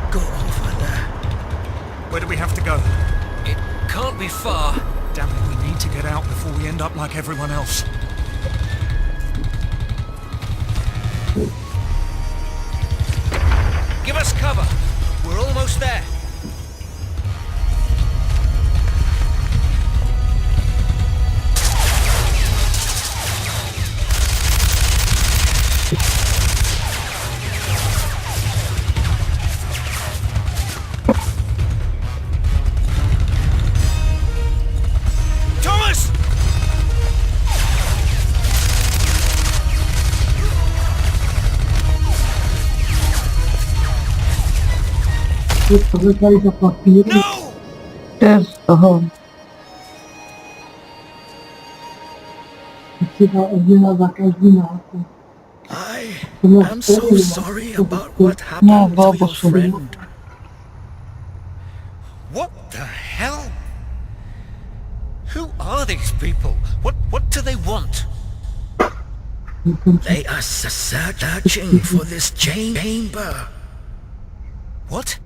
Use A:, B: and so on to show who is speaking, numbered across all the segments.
A: Go over there.
B: Where do we have to go?
A: It can't be far.
B: Damn it, we need to get out before we end up like everyone else.
A: Give us cover. We're almost there. Thomas! No!
C: Bez toho.
A: I am so sorry about what happened to your friend. What the hell? Who are these people? What do they want? They are searching for this chamber. What?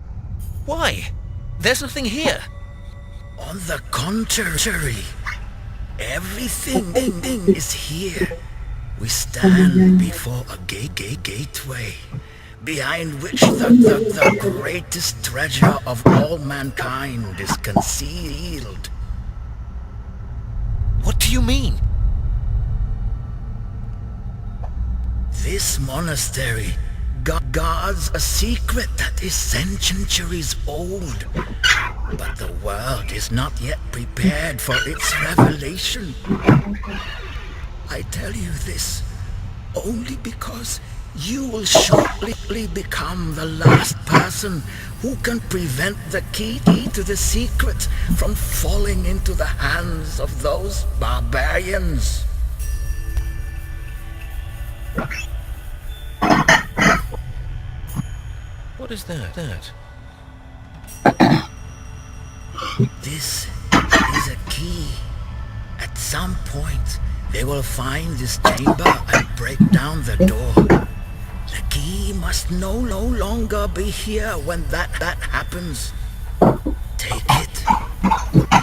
A: Why? There's nothing here. On the contrary, everything is here. We stand before a gateway, behind which the greatest treasure of all mankind is concealed. What do you mean? This monastery guards a secret that is centuries old, but the world is not yet prepared for its revelation. I tell you this only because you will shortly become the last person who can prevent the key to the secret from falling into the hands of those barbarians. What is that? This is a key. At some point, they will find this chamber and break down the door. The key must no longer be here when that happens. Take it,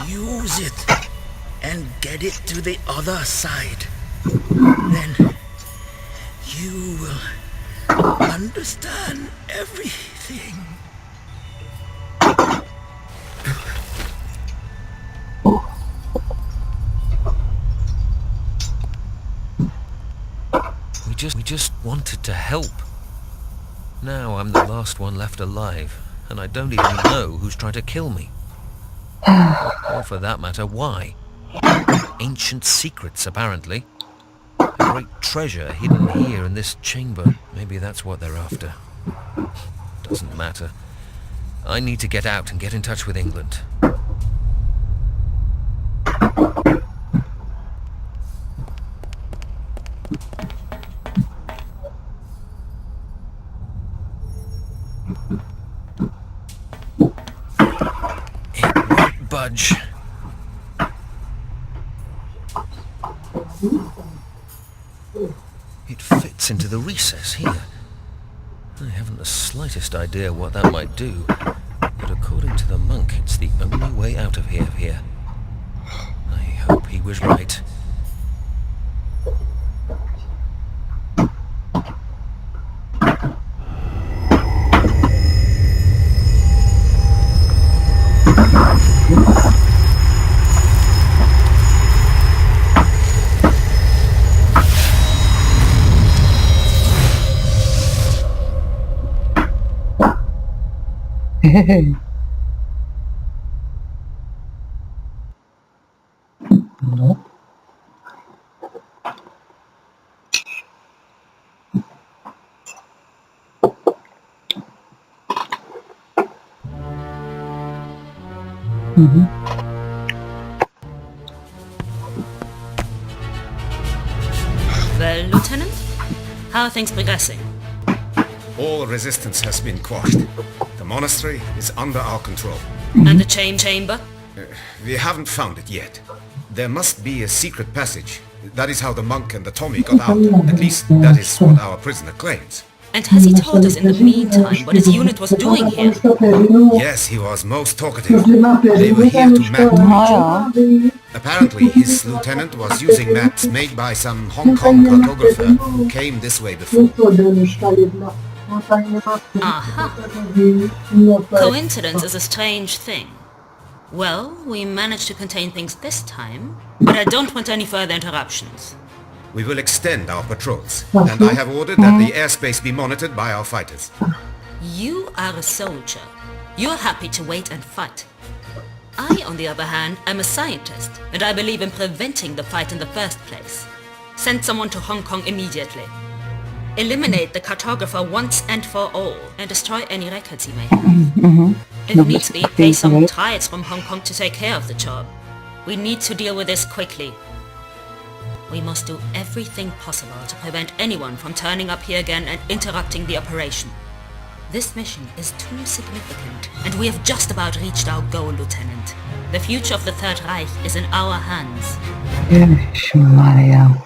A: use it, and get it to the other side. Then you will understand everything. We just wanted to help. Now I'm the last one left alive, and I don't even know who's trying to kill me. Or for that matter, why. Ancient secrets, apparently. A great treasure hidden here in this chamber. Maybe that's what they're after. Doesn't matter. I need to get out and get in touch with England. It won't budge. It fits into the recess here. I haven't the slightest idea what that might do, but according to the monk, it's the only way out of here. I hope he was right.
C: Hehehe. No. Mhm.
D: Well, Lieutenant, how are things progressing?
E: All resistance has been quashed. The monastery is under our control.
D: And the chamber?
E: We haven't found it yet. There must be a secret passage. That is how the monk and the Tommy got out. At least that is what our prisoner claims.
D: And has he told us in the meantime what his unit was doing here?
E: Yes, he was most talkative. They were here to map.
C: No jo.
E: Apparently, his lieutenant was using maps made by some Hong Kong cartographer who came this way before.
D: Aha. Coincidence is a strange thing. Well, we managed to contain things this time, but I don't want any further interruptions.
E: We will extend our patrols, and I have ordered that the airspace be monitored by our fighters.
D: You are a soldier. You're happy to wait and fight. I, on the other hand, am a scientist, and I believe in preventing the fight in the first place. Send someone to Hong Kong immediately. Eliminate the cartographer once and for all, and destroy any records he may have. If needs be, pay some trials from Hong Kong to take care of the job. We need to deal with this quickly. We must do everything possible to prevent anyone from turning up here again and interrupting the operation. This mission is too significant, and we have just about reached our goal, Lieutenant. The future of the Third Reich is in our hands.
C: Ježišmarja.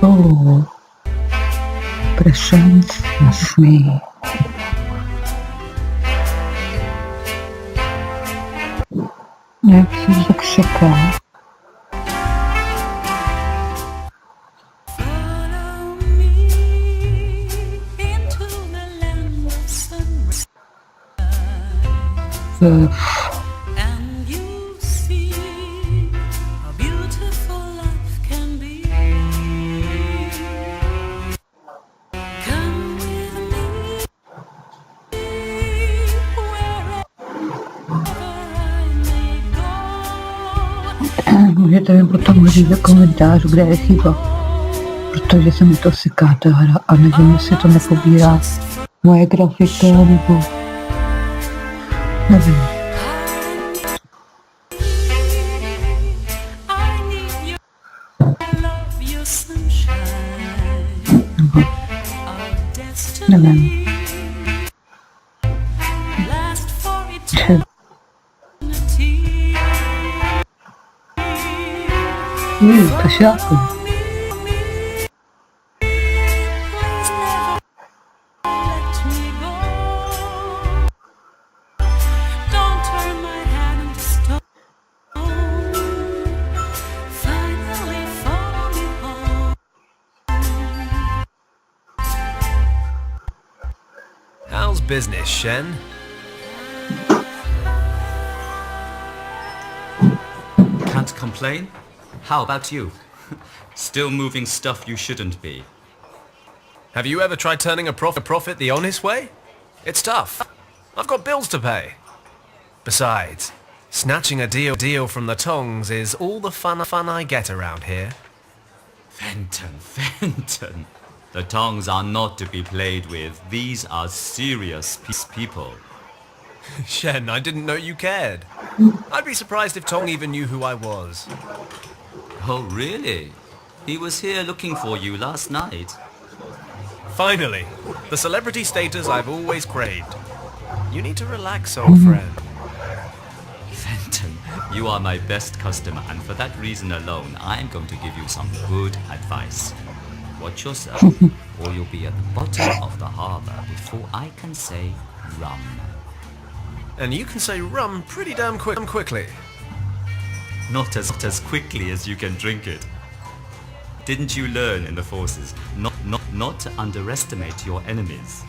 C: Oh, presence me. Jak się zakrzyka. Můžete mi potom říct do komentářů, kde je chyba, protože se mi to seká ta hra a nevím, jestli to nepobírá moje grafika, nebo nevím. Nevím. To šáku.
F: How's business, Shen?
G: Can't complain. How about you? Still moving stuff you shouldn't be.
F: Have you ever tried turning a profit the honest way? It's tough. I've got bills to pay. Besides, snatching a deal from the tongs is all the fun I get around here.
G: Fenton. The tongues are not to be played with. These are serious people.
F: Shen, I didn't know you cared. I'd be surprised if Tong even knew who I was.
G: Oh, really? He was here looking for you last night.
F: Finally, the celebrity status I've always craved. You need to relax, old friend.
G: Fenton, you are my best customer, and for that reason alone, I'm going to give you some good advice. Watch yourself, or you'll be at the bottom of the harbor before I can say rum.
F: And you can say rum pretty damn quickly.
G: not as quickly as you can drink it. Didn't you learn in the forces not to underestimate your enemies?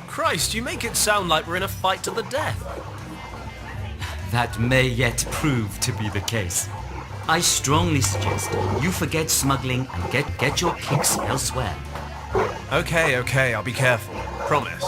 F: Christ, you make it sound like we're in a fight to the death.
G: That may yet prove to be the case. I strongly suggest you forget smuggling and get your kicks elsewhere.
F: Okay, I'll be careful. Promise.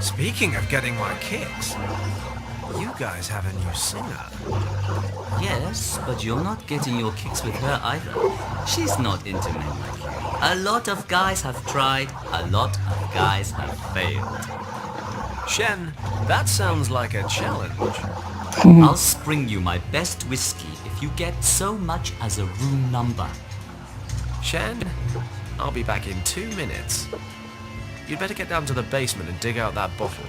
F: Speaking of getting my kicks, you guys have a new singer.
G: Yes, but you're not getting your kicks with her either. She's not into men like you. A lot of guys have tried, a lot of guys have failed.
F: Shen, that sounds like a challenge.
G: I'll spring you my best whiskey if you get so much as a room number.
F: Shen, I'll be back in 2 minutes. You'd better get down to the basement and dig out that bottle.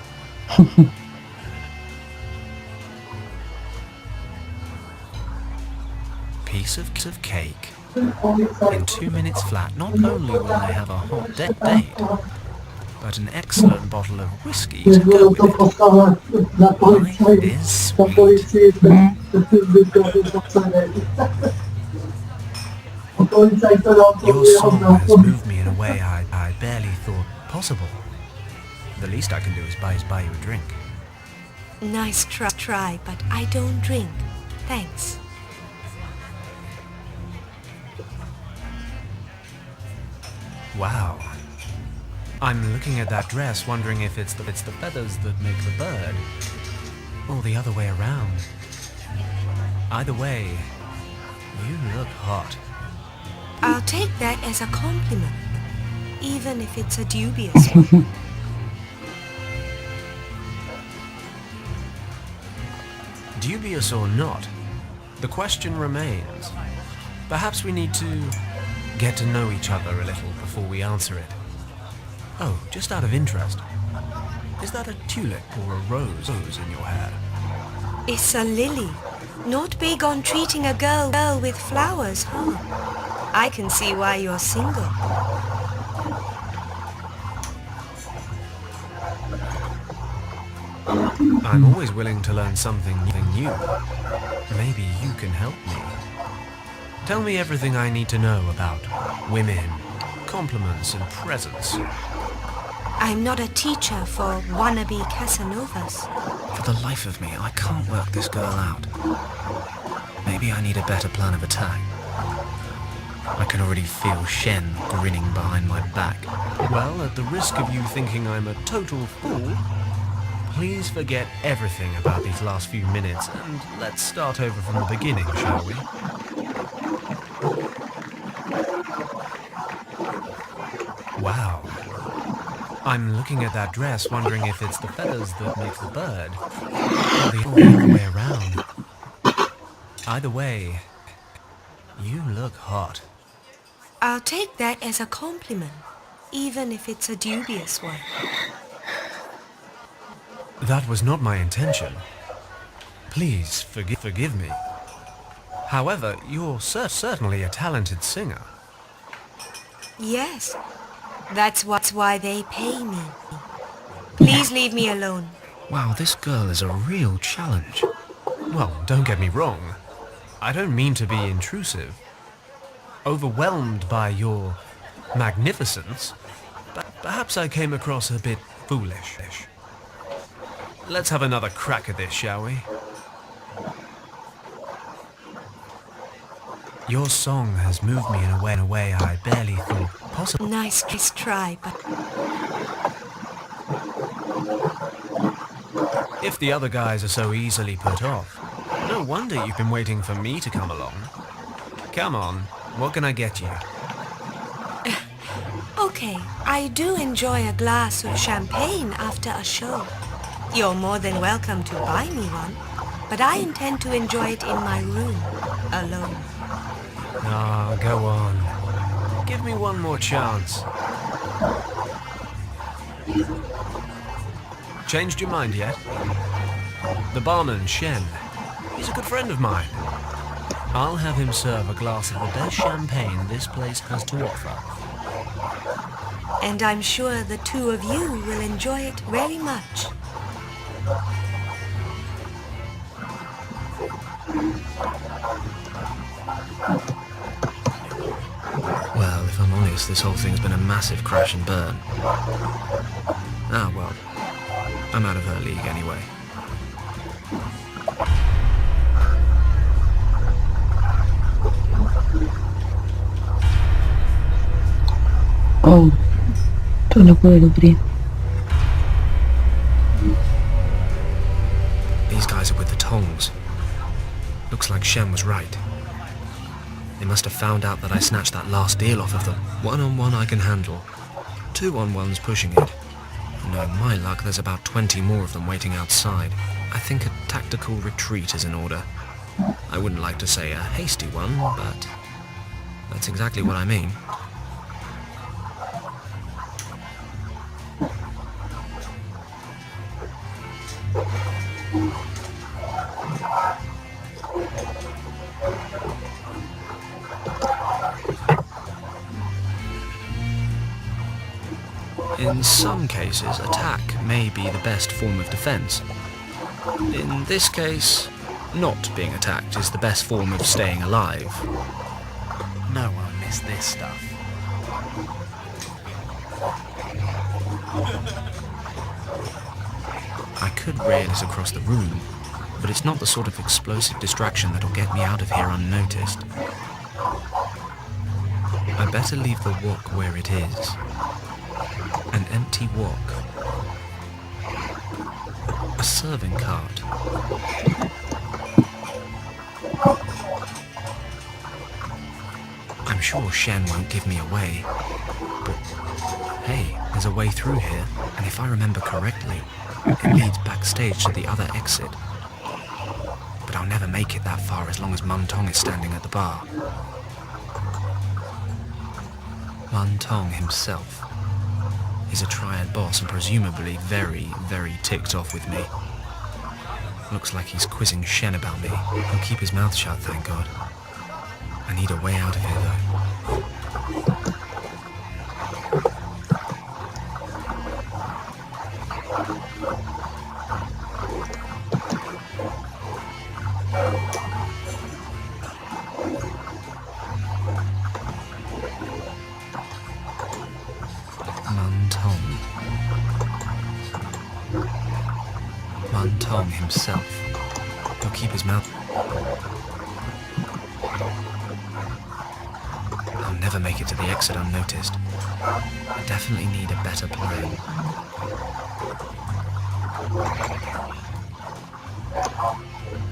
F: Piece of cake. In 2 minutes flat, not only will I have a hot date, but an excellent bottle of whiskey to go with it. Life is sweet. Your song has moved me in a way I barely thought possible. The least I can do is buy you a drink.
H: Nice try, but I don't drink. Thanks.
F: Wow. I'm looking at that dress, wondering if it's the feathers that make the bird, or the other way around. Either way, you look hot.
H: I'll take that as a compliment, even if it's a dubious one.
F: Dubious or not, the question remains. Perhaps we need to get to know each other a little before we answer it. Oh, just out of interest, is that a tulip or a rose in your hair?
H: It's a lily. Not big on treating a girl with flowers, huh? I can see why you're single.
F: I'm always willing to learn something new. Maybe you can help me. Tell me everything I need to know about women, compliments and presents.
H: I'm not a teacher for wannabe Casanovas.
F: For the life of me, I can't work this girl out. Maybe I need a better plan of attack. I can already feel Shen grinning behind my back. Well, at the risk of you thinking I'm a total fool, please forget everything about these last few minutes and let's start over from the beginning, shall we? Wow. I'm looking at that dress, wondering if it's the feathers that make the bird, or the other way around. Either way, you look hot.
H: I'll take that as a compliment, even if it's a dubious one.
F: That was not my intention. Please forgive me. However, you're certainly a talented singer.
H: Yes, that's why they pay me. Please leave me alone.
F: Wow, this girl is a real challenge. Well, don't get me wrong. I don't mean to be intrusive. Overwhelmed by your magnificence, but perhaps I came across a bit foolish. Let's have another crack at this, shall we? Your song has moved me in a way I barely thought possible.
H: Nice try, but
F: If the other guys are so easily put off, no wonder you've been waiting for me to come along. Come on, what can I get you?
H: okay, I do enjoy a glass of champagne after a show. You're more than welcome to buy me one, but I intend to enjoy it in my room, alone.
F: Ah, go on. Give me one more chance. Changed your mind yet? The barman, Shen. He's a good friend of mine. I'll have him serve a glass of the best champagne this place has to offer.
H: And I'm sure the two of you will enjoy it very much.
F: Well, if I'm honest, this whole thing's been a massive crash and burn. Ah, well, I'm out of her league anyway.
C: Oh, to nebude dobrý.
F: These guys are with the Tongs. Looks like Shen was right. They must have found out that I snatched that last deal off of them. 1-on-1 I can handle. 2-on-1's pushing it. Knowing my luck, there's about 20 more of them waiting outside. I think a tactical retreat is in order. I wouldn't like to say a hasty one, but that's exactly what I mean. In some cases, attack may be the best form of defense. In this case, not being attacked is the best form of staying alive. No one missed this stuff. I could rail it across the room, but it's not the sort of explosive distraction that'll get me out of here unnoticed. I better leave the wok where it is. An empty wok. A serving cart. I'm sure Shen won't give me away. But hey, there's a way through here, and if I remember correctly, it leads backstage to the other exit. But I'll never make it that far as long as Mun Tong is standing at the bar. Mun Tong himself is a triad boss and presumably very, very ticked off with me. Looks like he's quizzing Shen about me. He'll keep his mouth shut, thank God. I need a way out of here, though. Mun Tong himself. He'll keep his mouth. I'll never make it to the exit unnoticed. I definitely need a better plan.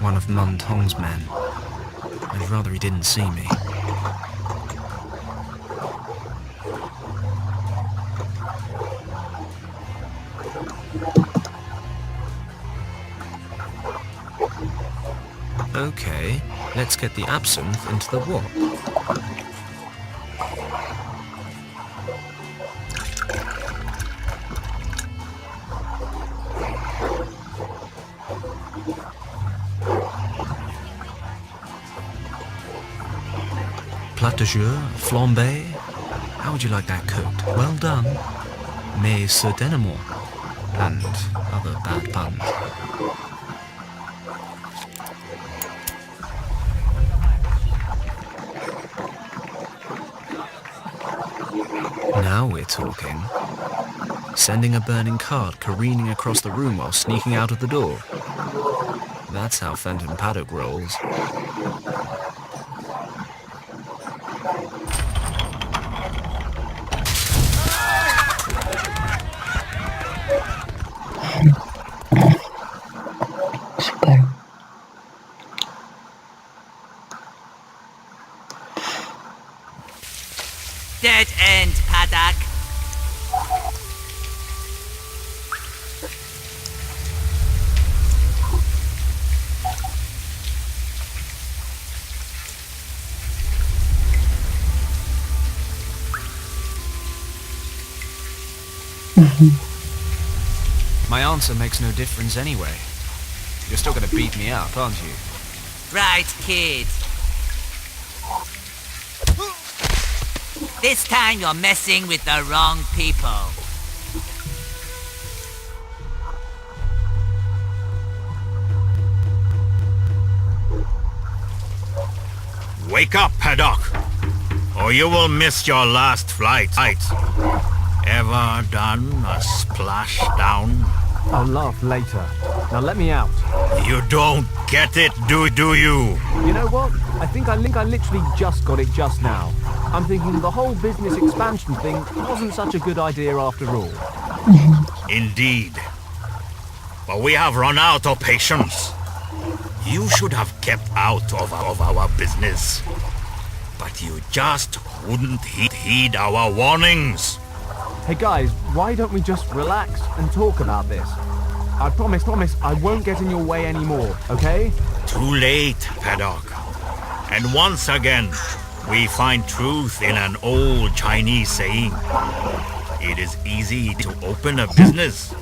F: One of Mun Tong's men. I'd rather he didn't see me. Okay, let's get the absinthe into the wok. Plat de jour, flambé. How would you like that cooked? Well done. Mais certainement. And other bad puns. Now we're talking. Sending a burning cart careening across the room while sneaking out of the door. That's how Fenton Paddock rolls.
C: Super.
I: Dead end, Paddock.
F: My answer makes no difference anyway. You're still gonna beat me up, aren't you?
I: Right, kid. This time you're messing with the wrong people.
J: Wake up, Paddock, or you will miss your last flight. Ever done a splashdown?
F: I'll laugh later. Now let me out.
J: You don't get it, do you?
F: You know what? I think I literally just got it just now. I'm thinking the whole business expansion thing wasn't such a good idea after all.
J: Indeed. But we have run out of patience. You should have kept out of our business. But you just wouldn't heed our warnings.
F: Hey guys, why don't we just relax and talk about this? I promise I won't get in your way anymore, okay?
J: Too late, Paddock. And once again, we find truth in an old Chinese saying. It is easy to open a business,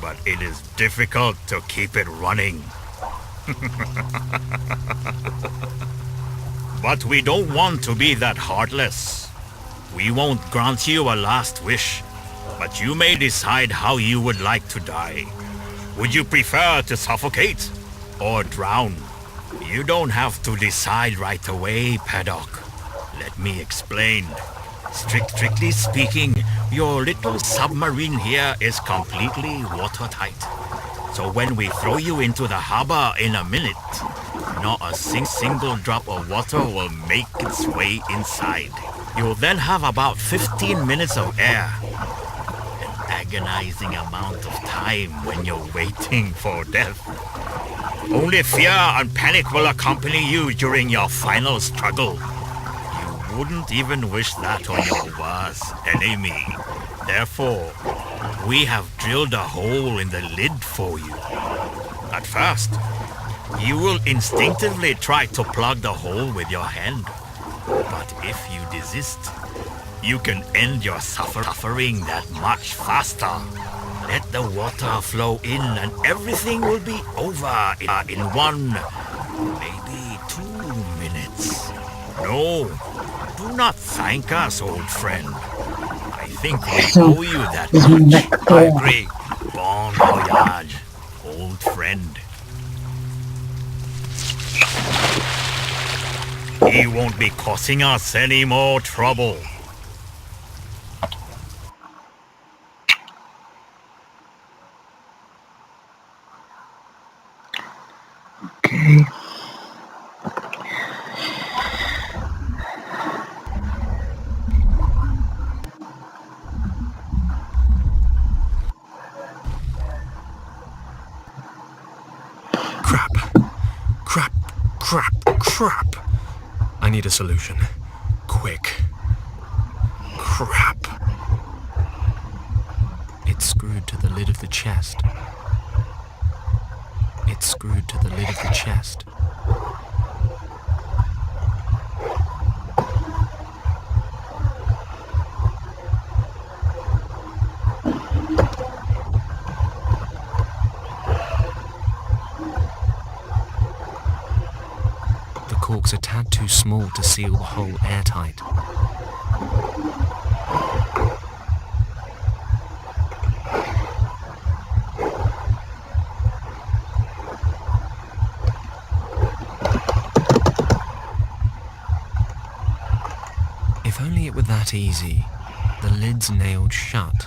J: but it is difficult to keep it running. But we don't want to be that heartless. We won't grant you a last wish, but you may decide how you would like to die. Would you prefer to suffocate or drown? You don't have to decide right away, Paddock. Let me explain. Strictly speaking, your little submarine here is completely watertight. So when we throw you into the harbor in a minute, not a single drop of water will make its way inside. You'll then have about 15 minutes of air. An agonizing amount of time when you're waiting for death. Only fear and panic will accompany you during your final struggle. You wouldn't even wish that on your worst enemy. Therefore, we have drilled a hole in the lid for you. At first, you will instinctively try to plug the hole with your hand. But if you desist, you can end your suffering that much faster. Let the water flow in and everything will be over in 1, maybe 2 minutes. No, do not thank us, old friend. I think we owe you that much. I agree. Bon voyage, old friend. He won't be causing us any more trouble.
C: Okay.
F: Crap. I need a solution. Quick. Crap. It's screwed to the lid of the chest. It's screwed to the lid of the chest. The cork's a tad too small to seal the hole airtight. If only it were that easy. The lid's nailed shut.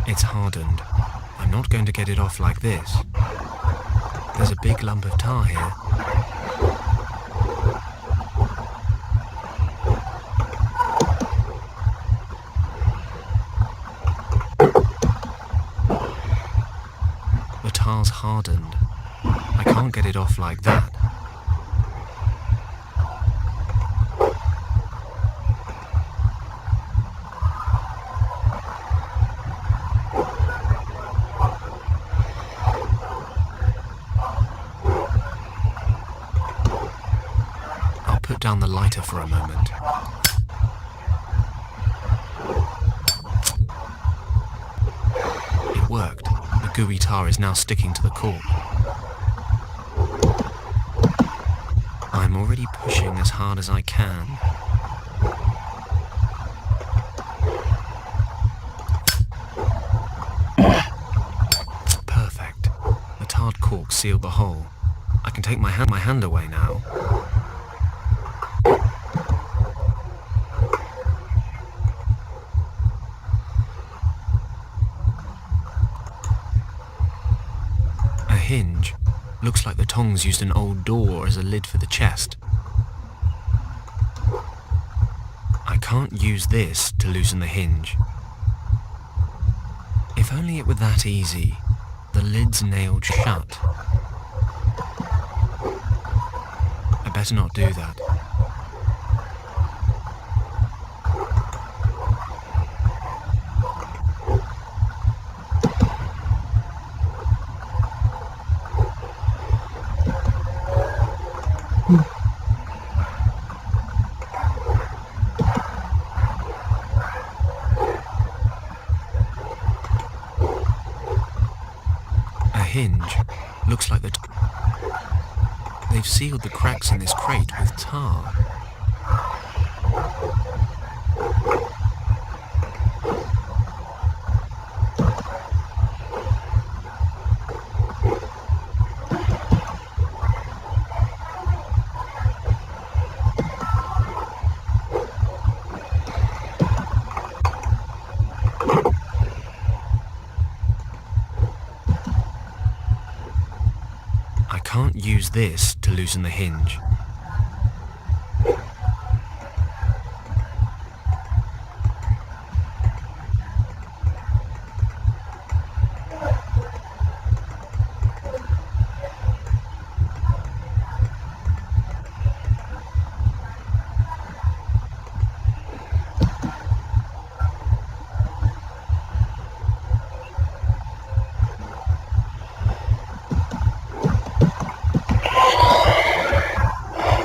F: It's hardened. I'm not going to get it off like this. There's a big lump of tar here. The tar's hardened. I can't get it off like that. Put down the lighter for a moment. It worked. The gooey tar is now sticking to the cork. I'm already pushing as hard as I can. Perfect. The tarred corks seal the hole. I can take my hand away now. A hinge. Looks like the tongs used an old door as a lid for the chest. I can't use this to loosen the hinge. If only it were that easy. The lid's nailed shut. I better not do that. Hinge. Looks like they've sealed the cracks in this crate with tar. I can't use this to loosen the hinge.